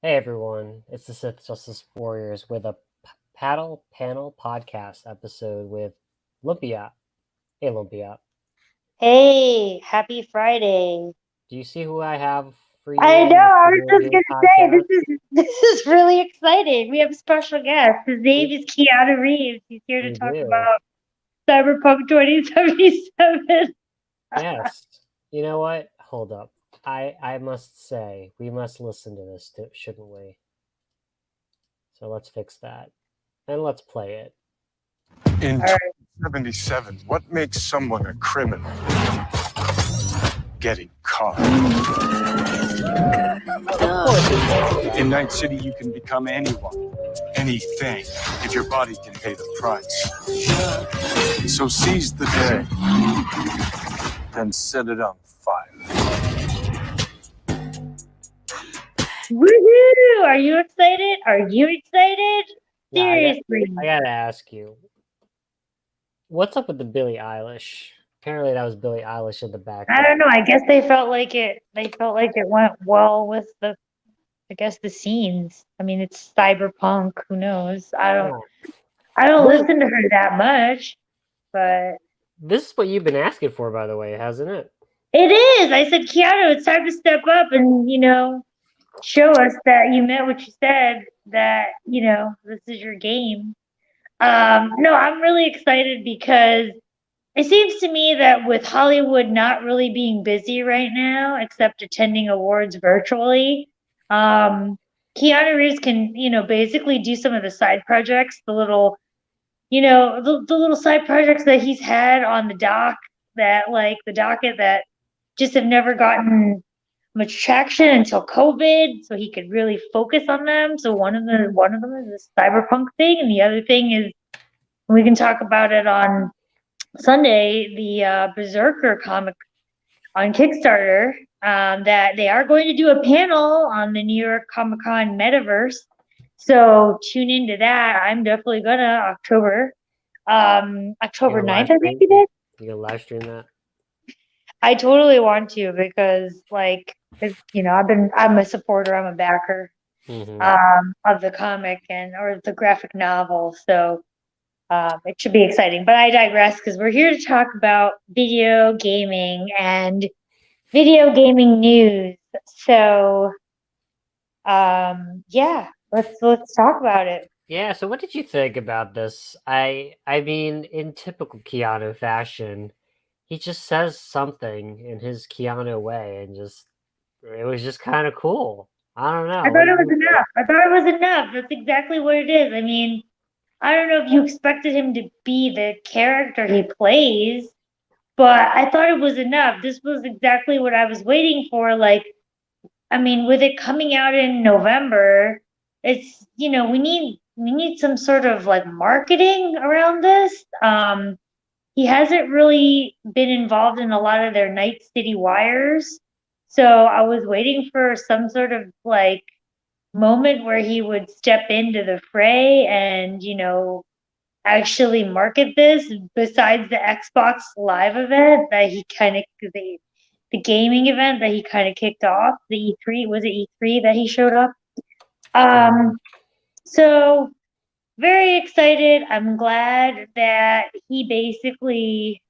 Hey everyone, it's the Sith Justice Warriors with a paddle panel podcast episode with Lumpia. Hey Lumpia, Hey, happy Friday. do you see who I have for you I know, on this I was video just game gonna say podcast? this is really exciting. We have a special guest. His name We, is Keanu Reeves. He's here to we talk do. about Cyberpunk 2077. Yes. You know what? Hold up. I must say, we must listen to this, shouldn't we? So let's fix that. And let's play it. In All right. 2077, what makes someone a criminal? Getting caught. Of course it In Night City, you can become anyone, anything, if your body can pay the price. So seize the day, then set it on fire. Woohoo! Are you excited? Are you excited? Yeah, Seriously. I gotta ask you, what's up with the Billie Eilish? Apparently that was Billie Eilish in the I background. don't know. I guess they felt like it went well with the scenes. I mean, it's cyberpunk. Who knows? I don't Yeah. I don't This, listen to her that much, but this is what you've been asking for, by the way, hasn't it? it is. I said, Keanu, it's time to step up and, show us that you meant what you said, that, this is your game. No, I'm really excited because it seems to me that with Hollywood not really being busy right now, except attending awards virtually, um, Keanu Reeves can, basically do some of the side projects, the little side projects that he's had on the docket that just have never gotten much traction until COVID, so he could really focus on them. So one of them is this cyberpunk thing, and the other thing is we can talk about it on Sunday, the Berserker comic on Kickstarter. That they are going to do a panel on the New York Comic Con metaverse. So tune into that. I'm definitely gonna You October gonna live 9th, I think stream? it is. You gonna live stream that? I totally want to because I'm a supporter, I'm a backer Mm-hmm. of the comic and or the graphic novel. So it should be exciting. But I digress because we're here to talk about video gaming and video gaming news. So yeah, let's talk about it. Yeah, so what did you think about this? I mean, in typical Keanu fashion, he just says something in his Keanu way and just it was just kind of cool. I don't I know. What thought did it was you think? enough. I thought it was enough. That's exactly what it is. I mean, I don't know if you expected him to be the character he plays, but I thought it was enough. This was exactly what I was waiting for. Like, I mean, with it coming out in November, it's we need some sort of like marketing around this. He hasn't really been involved in a lot of their Night City wires, so I was waiting for some sort of like moment where he would step into the fray and actually market this besides the Xbox Live event that he kind of the gaming event that he kind of kicked off. The E3, was it E3 that he showed up? Mhm. Um, so very excited. I'm glad that they basically,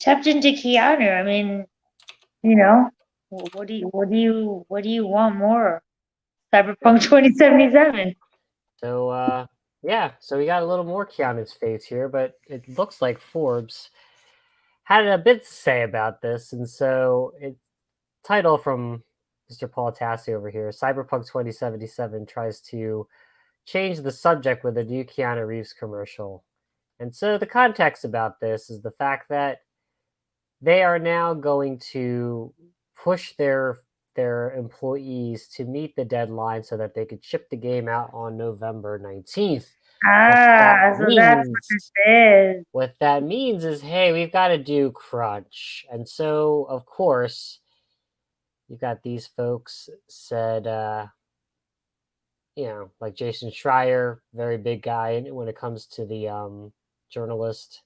tapped into Keanu. I mean, you know, what do you want more? Cyberpunk 2077. So yeah, so we got a little more Keanu's face here, but it looks like Forbes had a bit to say about this, and so it title from Mr. Paul Tassi over here, Cyberpunk 2077 tries to change the subject with a new Keanu Reeves commercial. And so the context about this is the fact that they are now going to push their employees to meet the deadline so that they could ship the game out on November 19th. What that So that's what means this is. what that means is, hey, we've got to do crunch. And so, of course, you got these folks said, like Jason Schreier, very big guy when it comes to the journalist,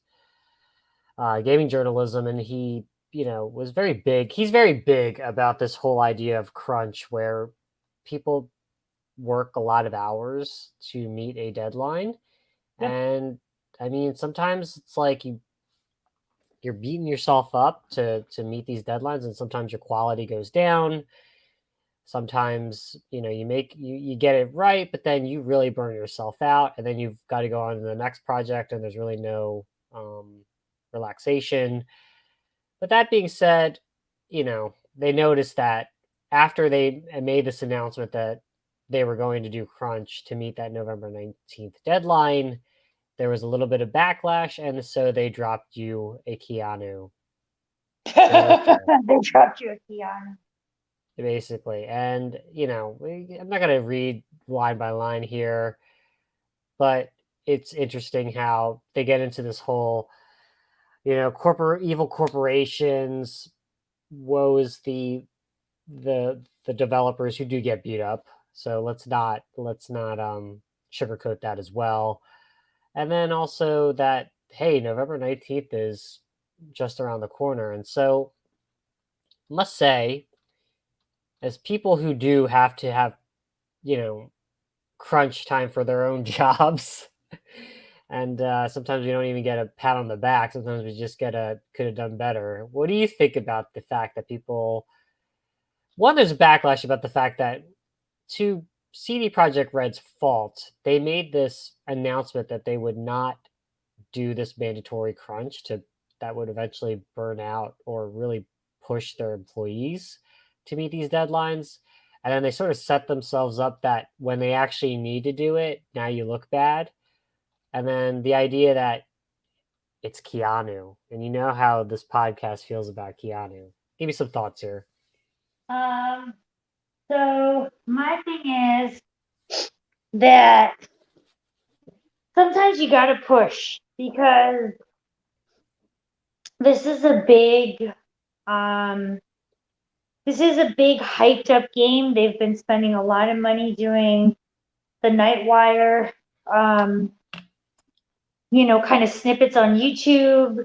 gaming journalism, and he, was very big. He's very big about this whole idea of crunch where people work a lot of hours to meet a deadline. Yep. And I mean, sometimes it's like you're beating yourself up to meet these deadlines, and sometimes your quality goes down. Sometimes, you get it right, but then you really burn yourself out, and then you've got to go on to the next project, and there's really no relaxation. But that being said, they noticed that after they made this announcement that they were going to do crunch to meet that November 19th deadline, there was a little bit of backlash, and so they dropped you a Keanu commercial, They dropped you a Keanu. basically. And, I'm not going to read line by line here, but it's interesting how they get into this whole, evil corporations, woe is the developers who do get beat up. So let's not sugarcoat that as well. And then also that, hey, November 19th is just around the corner. And so I must say, as people who do have to have, you know, crunch time for their own jobs, and sometimes we don't even get a pat on the back. Sometimes we just get a could have done better. What do you think about the fact that people, one, there's a backlash about the fact that, to CD Projekt Red's fault, they made this announcement that they would not do this mandatory crunch to that would eventually burn out or really push their employees to meet these deadlines. And then they sort of set themselves up that when they actually need to do it, now you look bad. And then the idea that it's Keanu, and you know how this podcast feels about Keanu. Give me some thoughts here. Um, so my thing is that sometimes you got to push because this is a big hyped up game. They've been spending a lot of money doing the Nightwire kind of snippets on YouTube.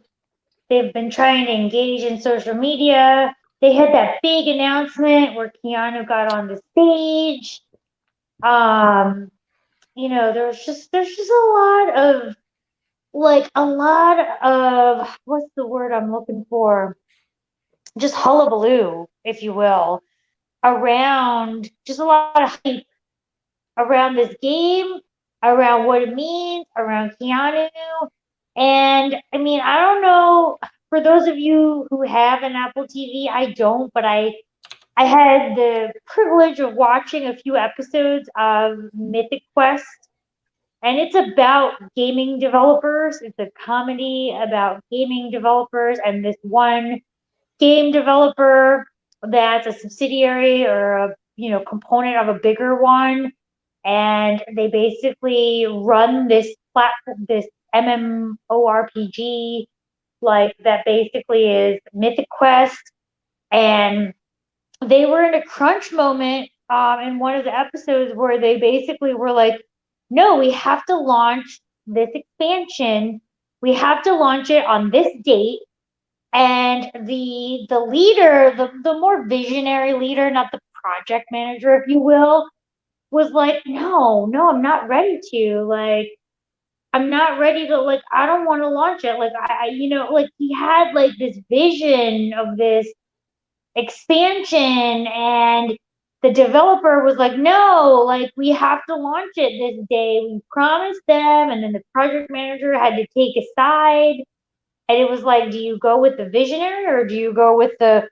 They've been trying to engage in social media. They had that big announcement where Keanu got on the stage. There's just a lot of what's the word I'm looking for? Just hullabaloo, if you will, around just a lot of hype around this game, around what it means, around Keanu. And I mean, I don't know, for those of you who have an Apple TV, I don't, but I had the privilege of watching a few episodes of Mythic Quest, and it's about gaming developers. It's a comedy about gaming developers, and this one game developer that's a subsidiary or a component of a bigger one, and they basically run this platform, this MMORPG, like that basically is Mythic Quest, and they were in a crunch moment in one of the episodes where they basically were like, no, we have to launch this expansion. We have to launch it on this date. And the leader, the more visionary leader, not the project manager, if you will, was like, no, I'm not ready to. Like, I'm not ready to, like, I don't want to launch it. Like, like he had like this vision of this expansion, and the developer was like, no, like we have to launch it this day, we promised them. And then the project manager had to take a side, and it was like, do you go with the visionary or do you go with the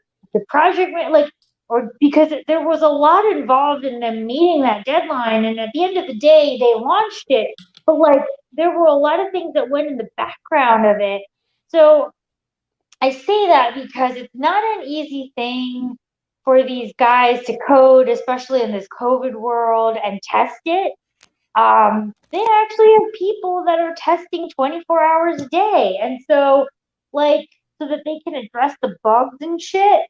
project like, or because there was a lot involved in them meeting that deadline, and at the end of the day they launched it, but like there were a lot of things that went in the background of it. So I say that because it's not an easy thing for these guys to code, especially in this COVID world, and test it. They actually have people that are testing 24 hours a day. And so, like, so that they can address the bugs and shit.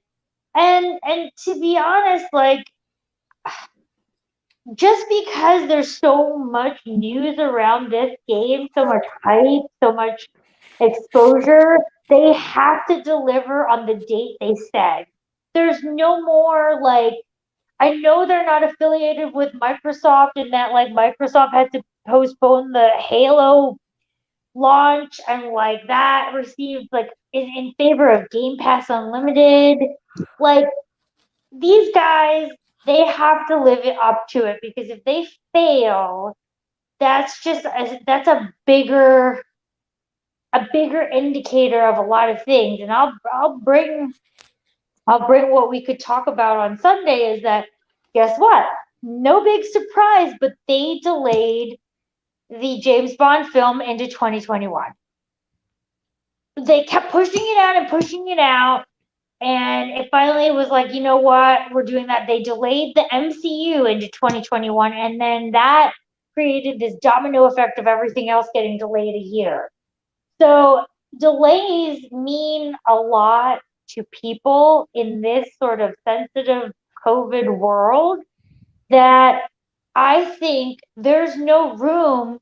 And to be honest, like, just because there's so much news around this game, so much hype, so much exposure, they have to deliver on the date they said. There's no more like, I know they're not affiliated with Microsoft and that like Microsoft had to postpone the Halo launch and like that received like in favor of Game Pass Unlimited. Like these guys, they have to live it up to it because if they fail, that's a bigger indicator of a lot of things. And I'll bring what we could talk about on Sunday is that guess what? No big surprise, but they delayed the James Bond film into 2021. They kept pushing it out and pushing it out. And it finally was like, you know what? We're doing that. They delayed the MCU into 2021. And then that created this domino effect of everything else getting delayed a year. So delays mean a lot to people in this sort of sensitive COVID world that I think there's no room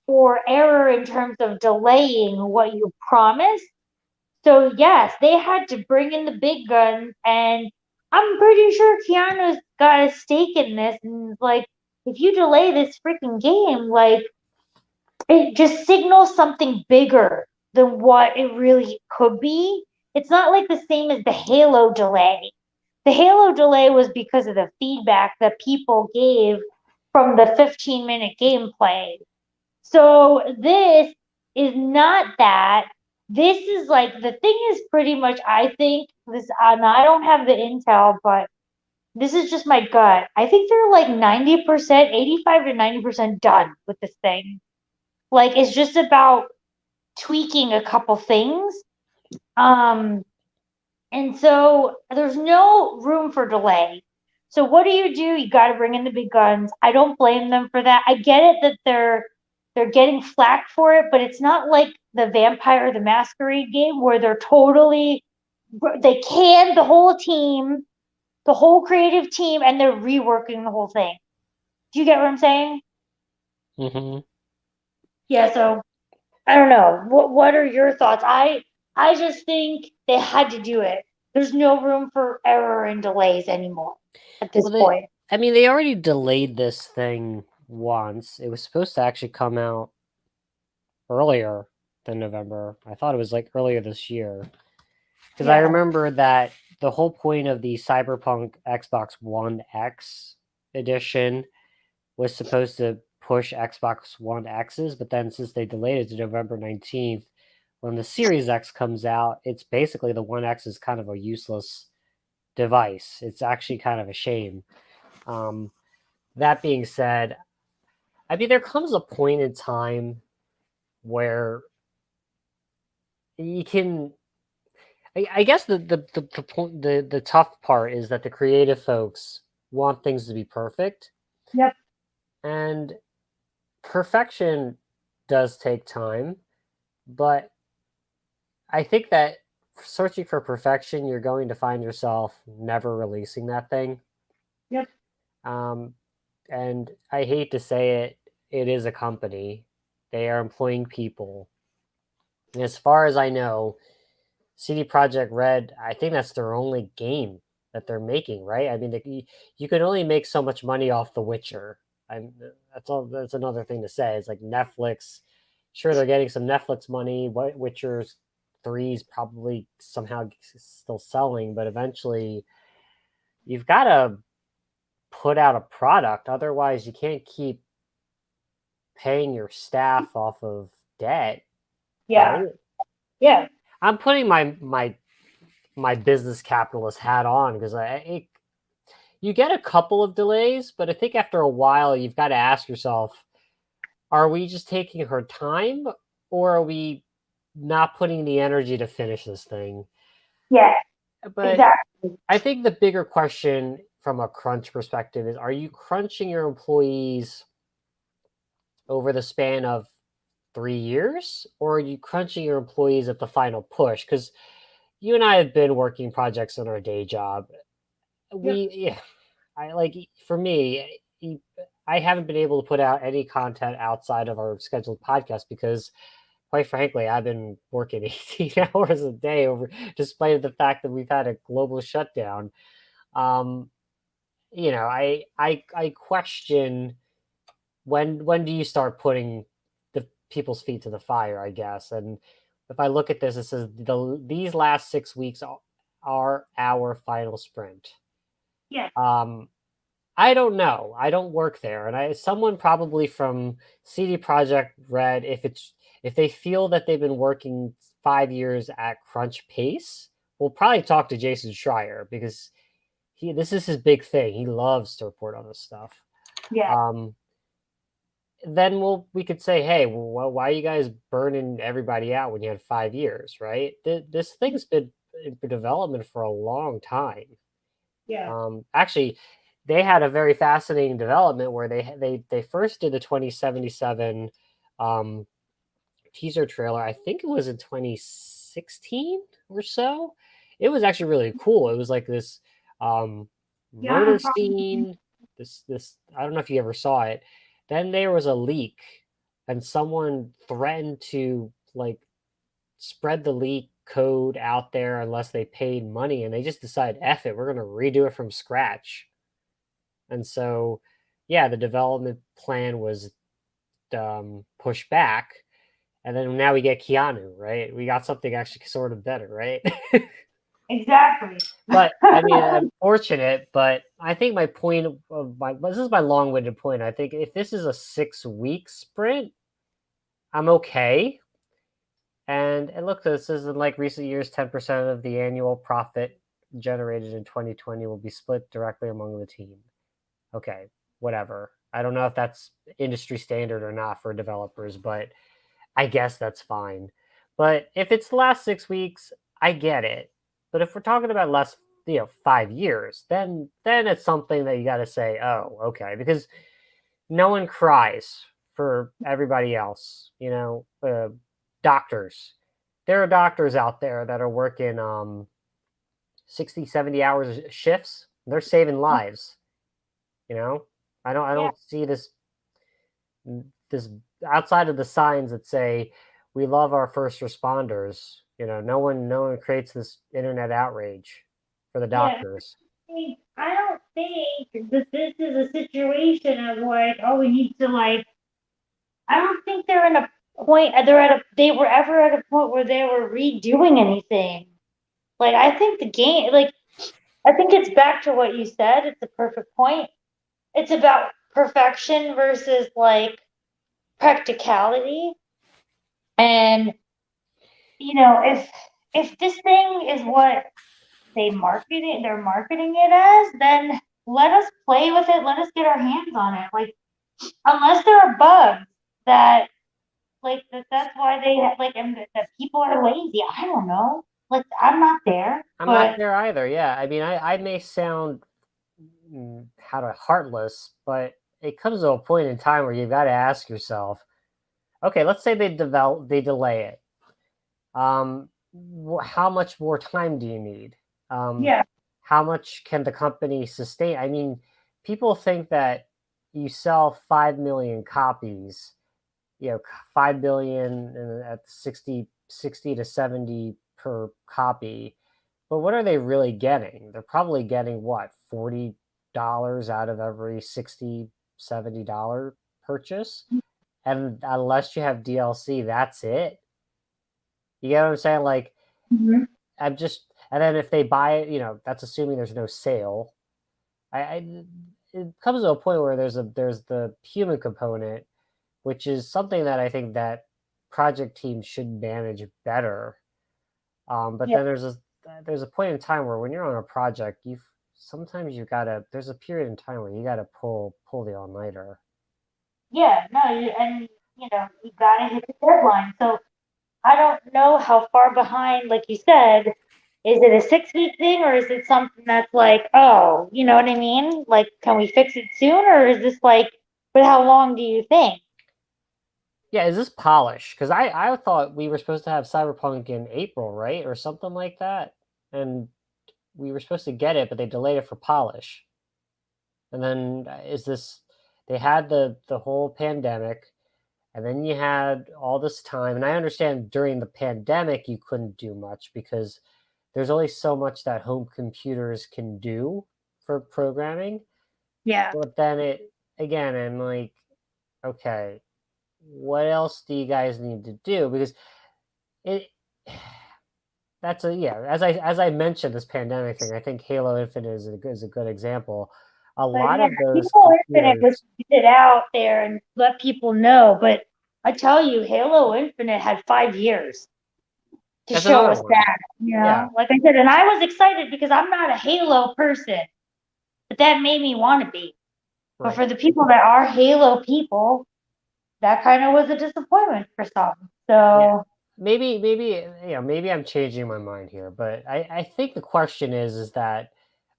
for error in terms of delaying what you promised. So yes, they had to bring in the big guns, and I'm pretty sure Keanu's got a stake in this. And like, if you delay this freaking game, like it just signals something bigger than what it really could be. It's not like the same as the Halo delay. The Halo delay was because of the feedback that people gave from the 15-minute gameplay. So this is not that. This is like the thing is pretty much, I think this, I don't have the intel, but this is just my gut. I think they're like 90%, 85 to 90% done with this thing. Like it's just about tweaking a couple things. Um, and so there's no room for delay. So what do? You got to bring in the big guns. I don't blame them for that. I get it that they're getting flack for it, but it's not like the Vampire the Masquerade game where they canned the whole team, the whole creative team, and they're reworking the whole thing. Do you get what I'm saying? Mm-hmm. Yeah, so I don't know. What are your thoughts? I just think they had to do it. There's no room for error and delays anymore at this point. They already delayed this thing once. It was supposed to actually come out earlier than November. I thought it was like earlier this year. Because I remember that the whole point of the Cyberpunk Xbox One X edition was supposed to push Xbox One X's, but then since they delayed it to November 19th, when the Series X comes out, it's basically the One X is kind of a useless device. It's actually kind of a shame. That being said, there comes a point in time where you can. I guess the tough part is that the creative folks want things to be perfect. Yep. And perfection does take time, but I think that searching for perfection, you're going to find yourself never releasing that thing. Yep. And I hate to say it, it is a company. They are employing people. And as far as I know, CD Projekt Red, I think that's their only game that they're making, right? You can only make so much money off The Witcher. That's another thing to say. It's like Netflix. Sure, they're getting some Netflix money. Witcher 3 is probably somehow still selling, but eventually you've got to put out a product. Otherwise, you can't keep paying your staff off of debt. Yeah. Right? Yeah. I'm putting my business capitalist hat on because you get a couple of delays, but I think after a while you've got to ask yourself, are we just taking her time or are we not putting the energy to finish this thing? Yeah. But exactly. I think the bigger question from a crunch perspective is, are you crunching your employees over the span of 3 years, or are you crunching your employees at the final push? Because you and I have been working projects on our day job. For me, I haven't been able to put out any content outside of our scheduled podcast because quite frankly, I've been working 18 hours a day despite the fact that we've had a global shutdown. Um, I question when do you start putting the people's feet to the fire, I guess. And if I look at this, it says these last 6 weeks are our final sprint. Yeah. I don't know. I don't work there, and someone probably from CD Projekt Red, if they feel that they've been working 5 years at crunch pace, we'll probably talk to Jason Schreier because this is his big thing. He loves to report on this stuff. Yeah. Then we could say, hey, well, why are you guys burning everybody out when you had 5 years, right? This thing's been in development for a long time. Yeah. Actually, they had a very fascinating development where they first did the 2077 teaser trailer. I think it was in 2016 or so. It was actually really cool. It was like this murder scene. This I don't know if you ever saw it. Then there was a leak, and someone threatened to like spread the leak code out there unless they paid money, and they just decided, F it, we're gonna redo it from scratch. And so, yeah, the development plan was pushed back, and then now we get Keanu, right? We got something actually sort of better, right? Exactly. But I mean, unfortunate. But I think my point of this is my long-winded point. I think if this is a 6-week sprint, I'm okay. And look, this is in like recent years, 10% of the annual profit generated in 2020 will be split directly among the team. Okay, whatever. I don't know if that's industry standard or not for developers, but I guess that's fine. But if it's the last 6 weeks, I get it. But if we're talking about less, 5 years, then it's something that you got to say, oh, okay, because no one cries for everybody else. Doctors. There are doctors out there that are working 60, 70 hours shifts. They're saving lives. I don't see this outside of the signs that say we love our first responders. No one creates this internet outrage for the doctors. I don't think that this is a situation of like, oh, we need to like. I don't think they're in a point. They were ever at a point where they were redoing anything. Like I think the game, like I think it's back to what you said. It's a perfect point. It's about perfection versus like practicality. And if this thing is what they're marketing it as, then let us play with it. Let us get our hands on it. Like unless there are bugs that that's why they like and that people are lazy. I don't know. Like I'm not there. I'm not But there either. Yeah, I mean, I may sound heartless, but it comes to a point in time where you've got to ask yourself, okay, let's say they delay it. How much more time do you need? yeah, How much can the company sustain? I mean, people think that you sell 5 million copies, 5 billion at 60 to 70 per copy. But what are they really getting? They're probably getting what, $40 out of every $60-$70 purchase? And unless you have DLC, that's it. You get what I'm saying? Like, mhm, I'm just, and then if they buy it, that's assuming there's no sale. It comes to a point where there's the human component, which is something that I think that project teams should manage better. But yeah, then there's a point in time where when you're on a project, sometimes you gotta there's a period in time where you gotta pull the all nighter. yeah. No, and you gotta hit the deadline. So I don't know how far behind, like you said, is it a 6 week thing or is it something that's like, oh, you know what I mean? Like, can we fix it soon or is this like, but how long do you think? Yeah, is this polish? Because I thought we were supposed to have Cyberpunk in April, right, or something like that, and we were supposed to get it, but they delayed it for polish. And then is this? They had the whole pandemic. And then you had all this time, and I understand during the pandemic you couldn't do much because there's only so much that home computers can do for programming. Yeah. But then again, I'm like, okay, what else do you guys need to do? Because it that's a yeah. As I mentioned, this pandemic thing, I think Halo Infinite is a good example. A But lot yeah, of those Halo Infinite was computers. to get it out there and let people know. But I tell you, Halo Infinite had 5 years to That's show another us one. that, Yeah, like I said, and I was excited because I'm not a Halo person, but that made me want to be. But right. for the people that are Halo people, that kind of was a disappointment for some. Yeah. So Maybe I'm changing my mind here, but I think the question is that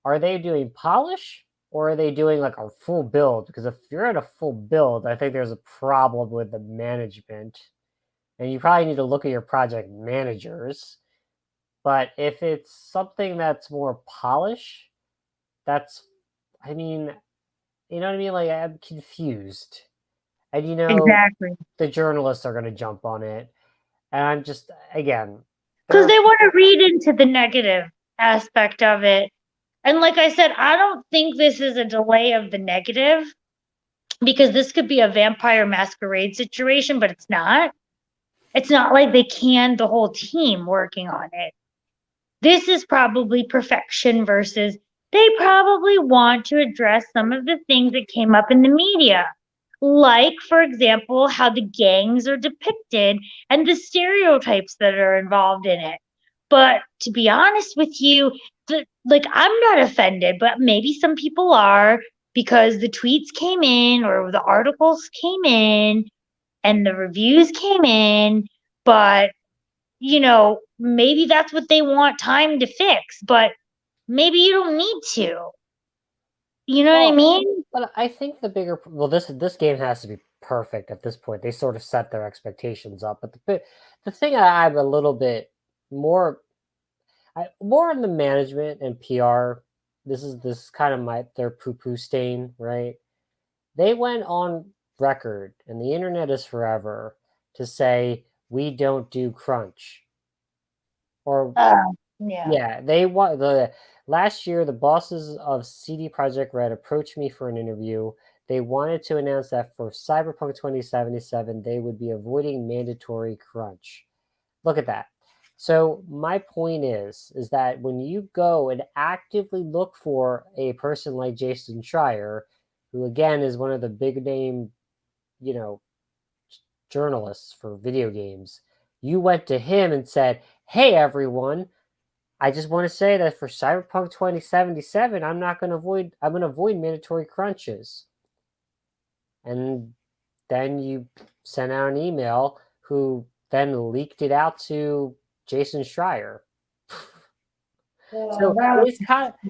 are they doing polish or are they doing like a full build? Because if you're at a full build, I think there's a problem with the management, and you probably need to look at your project managers. But if it's something that's more polish, that's, I mean, you know what I mean? Like I'm confused, and exactly. the journalists are going to jump on it, and I'm just again, there Because are they want people. to read into the negative aspect of it. And like I said, I don't think this is a delay of the negative because this could be a vampire masquerade situation, but it's not. It's not like they canned the whole team working on it. This is probably perfection versus they probably want to address some of the things that came up in the media. Like, for example, how the gangs are depicted and the stereotypes that are involved in it. But to be honest with you, like, I'm not offended, but maybe some people are because the tweets came in or the articles came in and the reviews came in. But maybe that's what they want time to fix, but maybe you don't need to. You know what I Well, mean? but I think the bigger well, this game has to be perfect at this point. They sort of set their expectations up, but the thing I'm a little bit more more in the management and PR. This kind of their poo poo stain, right? They went on record, and the internet is forever to say we don't do crunch or Yeah. yeah, they want the last year the bosses of CD Projekt Red approached me for an interview. They wanted to announce that for Cyberpunk 2077 they would be avoiding mandatory crunch. Look at that. So my point is that when you go and actively look for a person like Jason Schreier, who again is one of the big name, you know, journalists for video games, you went to him and said, "Hey everyone, I just want to say that for Cyberpunk 2077, I'm going to avoid mandatory crunches." And then you sent out an email who then leaked it out to Jason Schreier. Well, So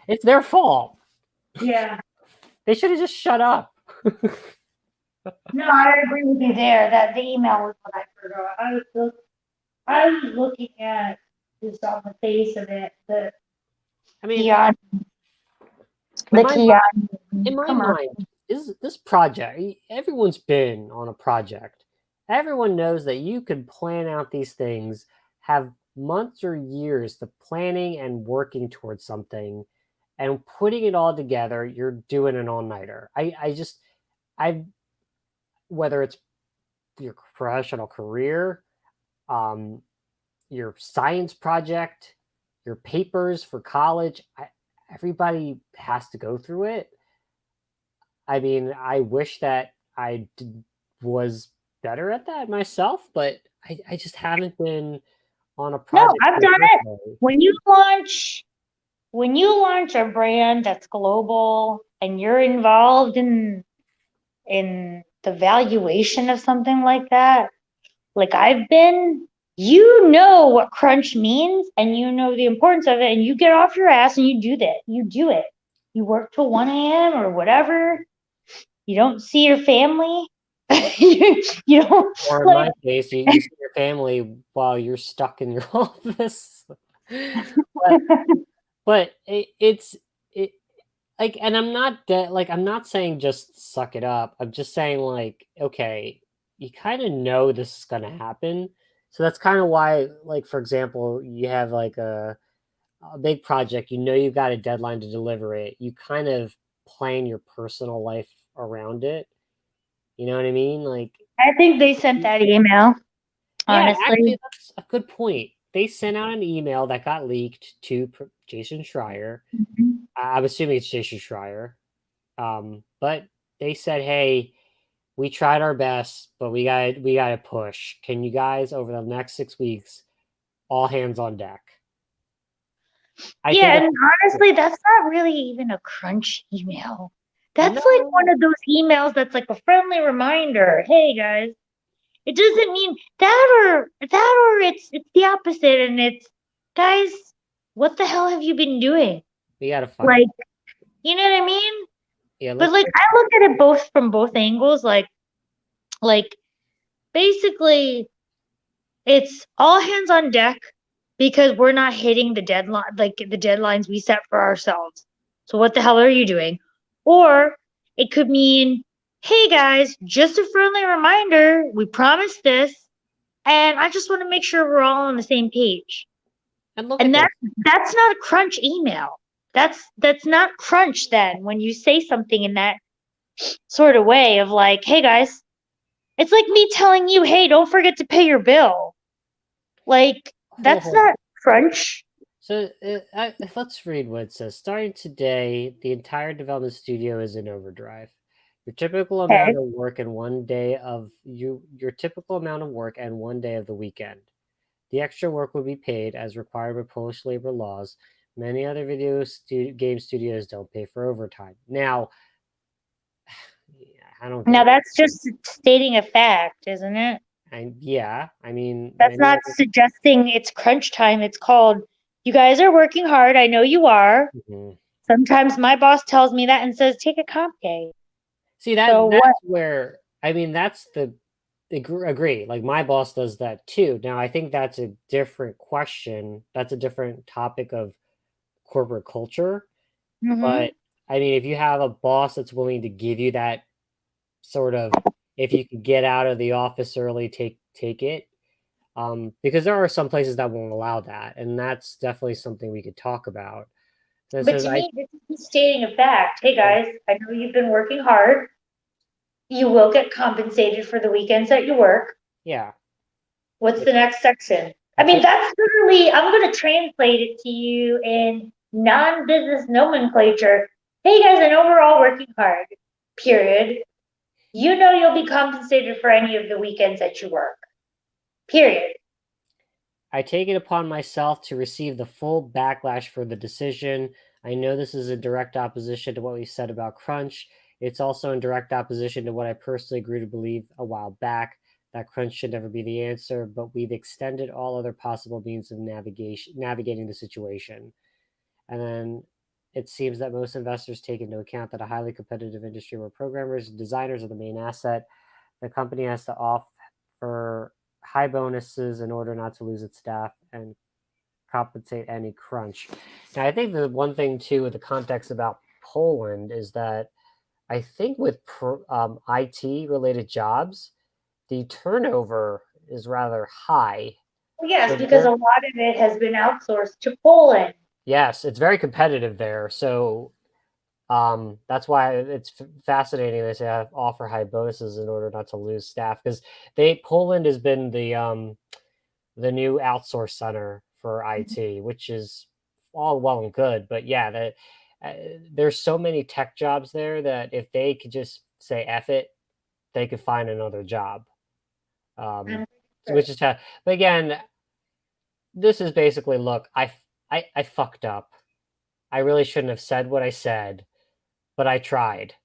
it's their fault. yeah. They should have just shut up. No, I agree with you there. That the email was what I forgot. I was looking at just on the face of it, I mean, Keanu, in the my Keanu commercial. mind, is this project? Everyone's been on a project. Everyone knows that you can plan out these things, have months or years to planning and working towards something, and putting it all together. You're doing an all nighter. I whether it's your professional career, um, your science project, your papers for college. Everybody has to go through it. I mean, I wish that was better at that myself, but I just haven't been on a No, project I've like done this it. way. When you launch a brand that's global and you're involved in the valuation of something like that, like I've been, you know what crunch means and you know the importance of it and you get off your ass and you do that. You do it. You work till 1 a.m. or whatever. You don't see your family. you don't Or in like my case, you see your family while you're stuck in your office. But it's it like, and I'm not like I'm not saying just suck it up. I'm just saying like, okay, you kind of know this is going to happen. So that's kind of why, like, for example, you have like a big project, you know, you've got a deadline to deliver it. You kind of plan your personal life around it. You know what I mean? Like, I think they sent that email, yeah, honestly. actually, that's a good point. They sent out an email that got leaked to Jason Schreier. Mhm. I'm assuming it's Jason Schreier. But they said, "Hey, we tried our best, but we got to push. Can you guys over the next 6 weeks, all hands on deck?" I Yeah, think and it's honestly, that's not really even a crunch email. That's like one no. of those emails that's like a friendly reminder. Hey guys, it doesn't mean that or it's the opposite and it's guys, what the hell have you been doing? We got to fight. Like, you know what I mean? Yeah, But let's like get I look at it both from both angles, like basically it's all hands on deck because we're not hitting the deadline, like the deadlines we set for ourselves. So what the hell are you doing? Or it could mean, hey guys, just a friendly reminder, we promised this, and I just want to make sure we're all on the same page. and look And at this. that's not a crunch email. That's not crunch then when you say something in that sort of way of like, hey guys, it's like me telling you, hey, don't forget to pay your bill. Like, that's Hold on. not crunch. So let's read what it says. Starting today, the entire development studio is in overdrive. Your typical Okay. amount of work in one day of your typical amount of work and one day of the weekend. The extra work will be paid as required by Polish labor laws. Many other game studios don't pay for overtime. Now, I don't Now get. that's just stating a fact, isn't it? Yeah, I mean, That's many not other. suggesting it's crunch time. It's called, you guys are working hard. I know you are. Mhm. Sometimes my boss tells me that and says, take a comp day. See So what? that's where I mean that's the agree. Like my boss does that too. Now I think that's a different question. That's a different topic of corporate culture. Hmm. But I mean, if you have a boss that's willing to give you that sort of, if you can get out of the office early, take it. Because there are some places that won't allow that, and that's definitely something we could talk about. That But says to I me, this is stating a fact. Hey yeah, guys, I know you've been working hard. You will get compensated for the weekends that you work. yeah. What's the next section? I I mean, take that's literally, I'm going to translate it to you in non business nomenclature. Hey guys, I know we're all working hard, period. You know you'll be compensated for any of the weekends that you work, period. I take it upon myself to receive the full backlash for the decision. I know this is in direct opposition to what we said about Crunch. It's also in direct opposition to what I personally grew to believe a while back, that Crunch should never be the answer, but we've extended all other possible means of navigating the situation. And then it seems that most investors take into account that a highly competitive industry where programmers and designers are the main asset, the company has to offer high bonuses in order not to lose its staff and compensate any crunch. Now, I think the one thing too, with the context about Poland, is that I think with IT related jobs, the turnover is rather high. Well, yes, So because a there, lot of it has been outsourced to Poland. yes, it's very competitive there. So that's why it's fascinating they say offer high bonuses in order not to lose staff because Poland has been the new outsource center for IT, which is all well and good. But yeah, uh, there's so many tech jobs there that if they could just say F it, they could find another job. Um, I'm which is but again, this is basically look, I fucked up. I really shouldn't have said what I said, but I tried,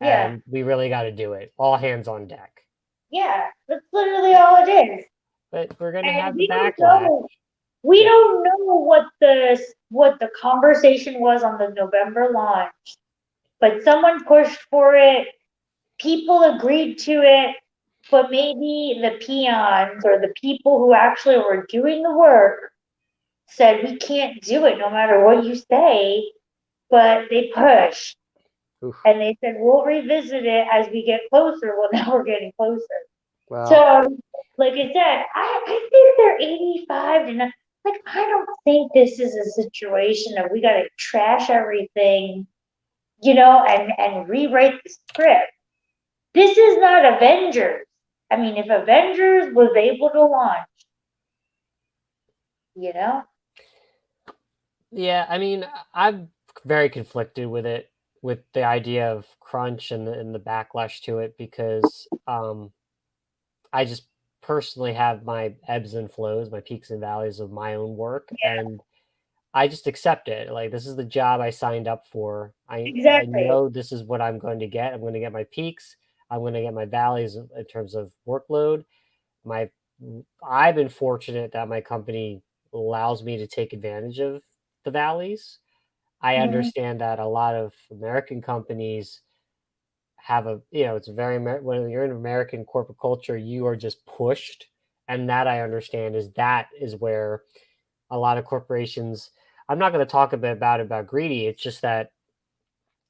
Yeah, and we really got to do it. All hands on deck. yeah, that's literally all it is. But we're gonna And have the backlash. we Yeah. don't know what the conversation was on the November launch, but someone pushed for it. People agreed to it, but maybe the peons or the people who actually were doing the work said we can't do it no matter what you say, but they pushed Oof. and they said we'll revisit it as we get closer. Well, now we're getting closer. Well, So, like I said, I think they're 85 and like I don't think this is a situation of we gotta trash everything, and rewrite the script. This is not Avengers. I mean, if Avengers was able to launch, you know? yeah, I mean, I'm very conflicted with it, with the idea of crunch and the backlash to it, because I just personally have my ebbs and flows, my peaks and valleys of my own work, and I just accept it. Like, this is the job I signed up for. I Exactly. know this is what I'm going to get. I'm going to get my peaks. I'm going to get my valleys in terms of workload. My I've been fortunate that my company allows me to take advantage of the valleys. I Mhm. understand that a lot of American companies have it's very when you're in American corporate culture, you are just pushed, and that I understand that is where a lot of corporations. I'm not going to talk a bit about greedy. It's just that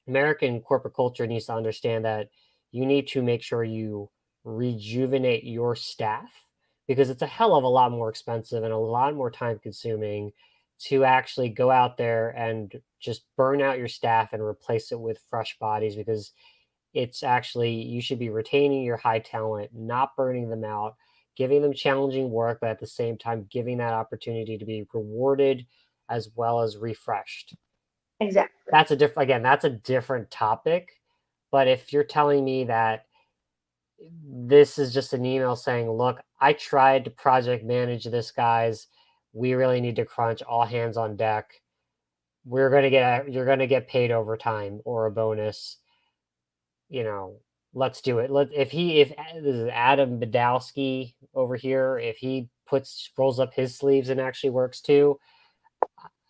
American corporate culture needs to understand that you need to make sure you rejuvenate your staff, because it's a hell of a lot more expensive and a lot more time consuming to actually go out there and just burn out your staff and replace it with fresh bodies, because it's actually, you should be retaining your high talent, not burning them out, giving them challenging work, but at the same time giving that opportunity to be rewarded as well as refreshed. Exactly. That's a different topic. But if you're telling me that this is just an email saying, look, I tried to project manage this, guys, we really need to crunch, all hands on deck, you're going to get paid overtime or a bonus, you know, let's do it. If this is Adam Badowski over here, if he rolls up his sleeves and actually works too,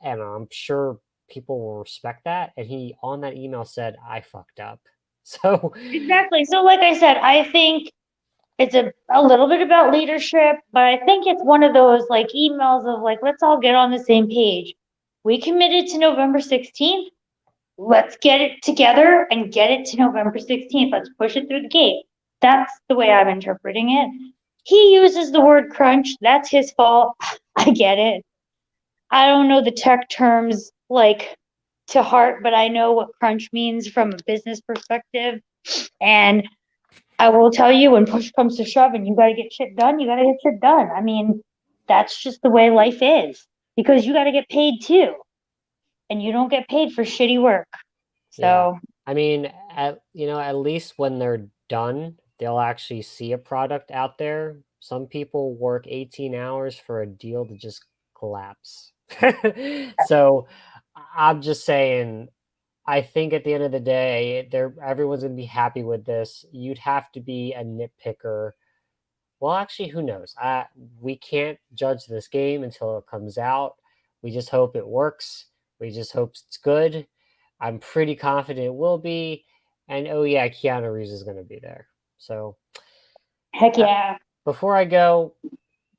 and I'm sure people will respect that. And he, on that email, said, I fucked up. So, Exactly. So, like I said, I think it's a little bit about leadership, but I think it's one of those like emails of like, let's all get on the same page. We committed to November 16th. Let's get it together and get it to November 16th. Let's push it through the gate. That's the way I'm interpreting it. He uses the word crunch. That's his fault. I get it. I don't know the tech terms like to heart, but I know what crunch means from a business perspective. And I will tell you, when push comes to shove and you got to get shit done, you got to get shit done. I mean, that's just the way life is because you got to get paid too. And you don't get paid for shitty work. yeah. So, I mean, at least when they're done, they'll actually see a product out there. Some people work 18 hours for a deal to just collapse. So I'm just saying, I think at the end of the day, everyone's gonna be happy with this. You'd have to be a nitpicker. Well, actually, who knows? We can't judge this game until it comes out. We just hope it works. We just hope it's good. I'm pretty confident it will be. And oh yeah, Keanu Reeves is going to be there. So heck uh, yeah. before I go,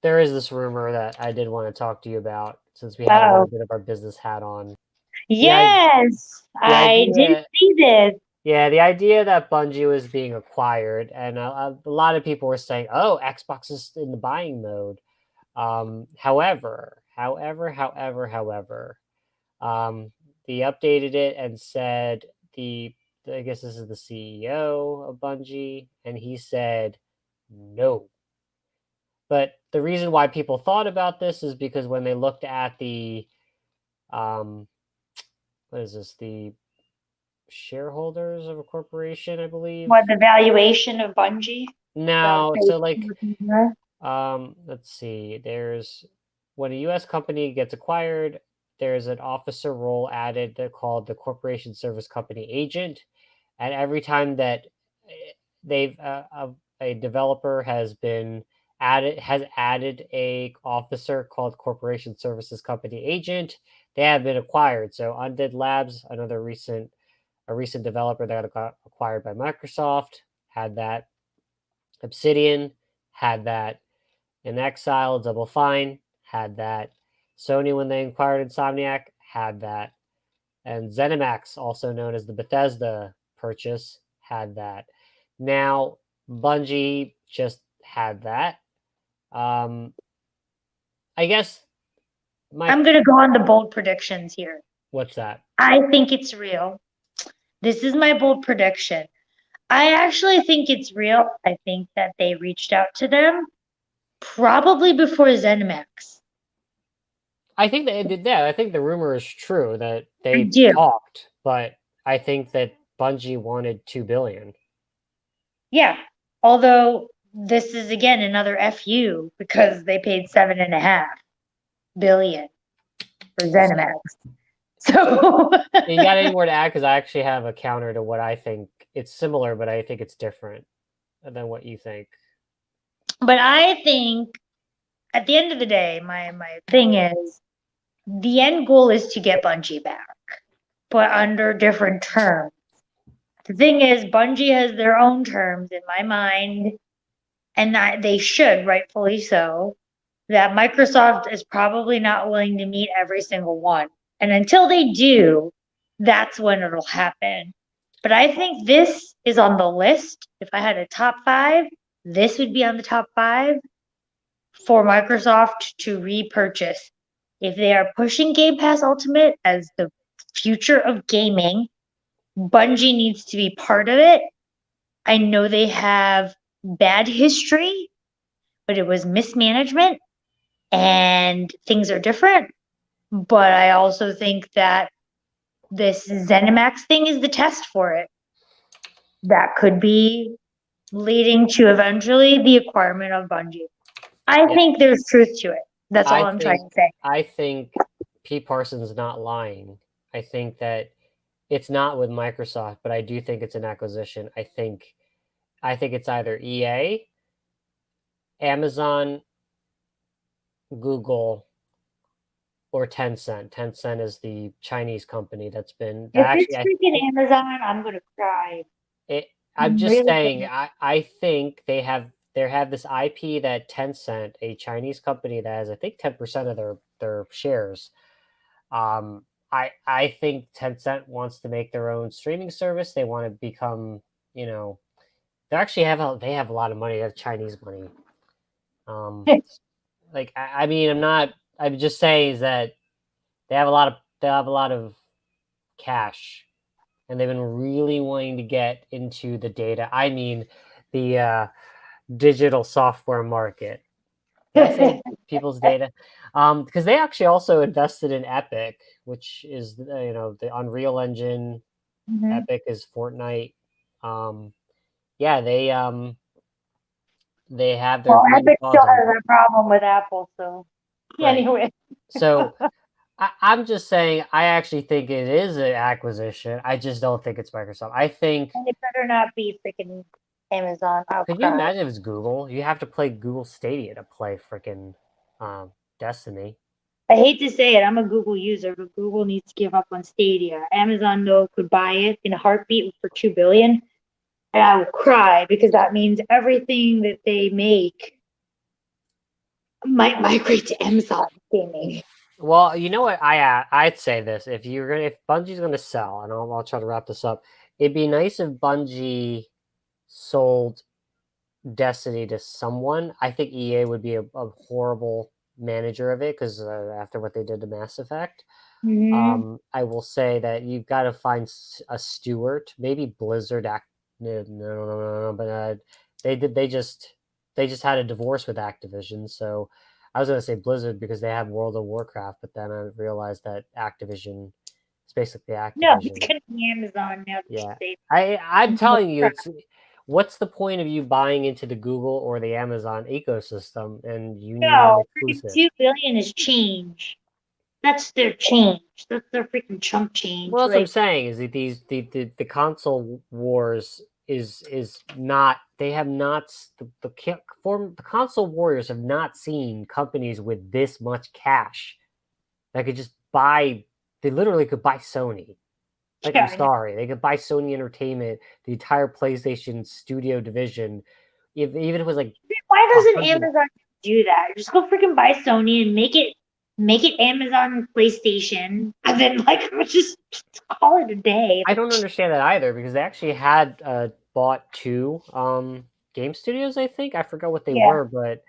there is this rumor that I did want to talk to you about, since we have a little Oh, bit of our business hat on. The yes, the I did idea see this. Yeah, the idea that Bungie was being acquired, and a lot of people were saying, "Oh, Xbox is in the buying mode." However, they updated it and said I guess this is the CEO of Bungie, and he said no. But the reason why people thought about this is because when they looked at the um, what is this, the shareholders of a corporation, I believe. What, the valuation of Bungie? Is that No, what so like, you're looking for? let's see. There's When a U.S. company gets acquired, there's an officer role added called the Corporation Service Company Agent, and every time that they've a developer has added a officer called Corporation Services Company Agent, they have been acquired. So Undead Labs, a recent developer that got acquired by Microsoft, had that. Obsidian had that. In Exile, Double Fine had that. Sony, when they acquired Insomniac, had that. And ZeniMax, also known as the Bethesda purchase, had that. Now, Bungie just had that. I guess I'm going to go on the bold predictions here. What's that? I think it's real. This is my bold prediction. I actually think it's real. I think that they reached out to them probably before ZeniMax. I think they did that. I think the rumor is true that they do. talked, but I think that Bungie wanted $2 billion. Yeah. Although this is again another FU because they paid $7.5 billion for ZeniMax. So You got any more to add? Because I actually have a counter to what I think. It's similar, but I think it's different than what you think. But I think at the end of the day, my thing is the end goal is to get Bungie back, but under different terms. The thing is, Bungie has their own terms in my mind, and that they should, rightfully so, that Microsoft is probably not willing to meet every single one. And until they do, that's when it'll happen. But I think this is on the list. If I had a top 5, this would be on the top 5 for Microsoft to repurchase. If they are pushing Game Pass Ultimate as the future of gaming, Bungie needs to be part of it. I know they have bad history, but it was mismanagement and things are different. But I also think that this ZeniMax thing is the test for it. That could be leading to eventually the acquirement of Bungie. I think there's truth to it. That's all I'm trying to say. I think P. Parsons is not lying. I think that it's not with Microsoft, but I do think it's an acquisition. I think it's either EA, Amazon, Google, or Tencent. Tencent is the Chinese company that's been. If it's freaking Amazon, I'm gonna cry. I'm just saying. I think they have this IP that Tencent, a Chinese company that has I think 10% of their shares. I think Tencent wants to make their own streaming service. They want to become, they actually have a lot of money. They have Chinese money. I'm just saying is that they have a lot of cash, and they've been really wanting to get into the data. I mean, the digital software market. Did I say people's data? Because they actually also invested in Epic, which is the Unreal Engine. Mm-hmm. Epic is Fortnite. Yeah, they have their. Well, Epic still has a problem with Apple, so right. Anyway. So I'm just saying, I actually think it is an acquisition. I just don't think it's Microsoft. I think. And it better not be freaking Amazon. Could you imagine if it's Google? You have to play Google Stadia to play freaking Destiny. I hate to say it, I'm a Google user, but Google needs to give up on Stadia. Amazon, though, could buy it in a heartbeat for $2 billion, and I will cry because that means everything that they make might migrate to Amazon gaming. Well, you know what? I'd say this: if Bungie's gonna sell, and I'll try to wrap this up. It'd be nice if Bungie sold Destiny to someone. I think EA would be a horrible manager of it because after what they did to Mass Effect. Mm-hmm. I will say that you've got to find a steward, maybe Blizzard. No, but they just had a divorce with Activision, so I was going to say Blizzard because they have World of Warcraft, but then I realized that Activision is basically Activision. No, it's going to be Amazon now. Yeah, I'm telling you, what's the point of you buying into the Google or the Amazon ecosystem and you need an exclusive? $2 billion is change. That's their change. That's their freaking chunk change. Well, that's what I'm saying is that the console wars is not. They have not the console warriors have not seen companies with this much cash that could just buy. They literally could buy Sony. Like, I'm sorry, they could buy Sony Entertainment, the entire PlayStation Studio division. Even if it was like, why doesn't Amazon do that? Just go freaking buy Sony and make it Amazon PlayStation, and then just call it a day. I don't understand that either because they actually had bought two game studios, I think. I forgot what they Yeah. were, but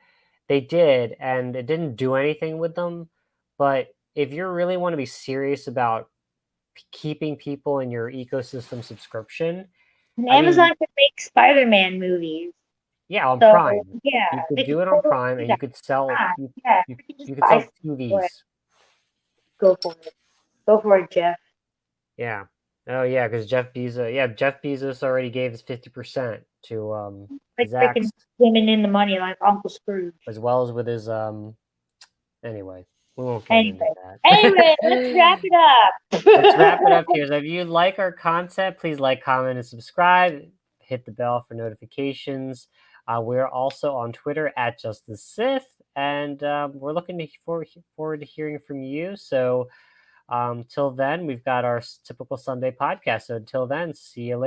they did, and it didn't do anything with them. But if you really want to be serious about keeping people in your ecosystem subscription, And I mean, Amazon could make Spider-Man movies. yeah, on So Prime. yeah, You could they could do it on totally Prime, do and you that. could sell Ah, yeah, you we could you just could buy sell something for it. TVs. Go for it. Go for it, Jeff. Yeah. Oh yeah, because Jeff Bezos already gave his 50% to Like Zach's, freaking swimming in the money like Uncle Scrooge. as well as with his anyway, we won't get into Anyway, that. let's wrap it up. Let's wrap it up here. So if you like our content, please like, comment, and subscribe. Hit the bell for notifications. We're also on Twitter at JusticeSith, and we're looking forward to hearing from you. So till then, we've got our typical Sunday podcast. So until then, see you later.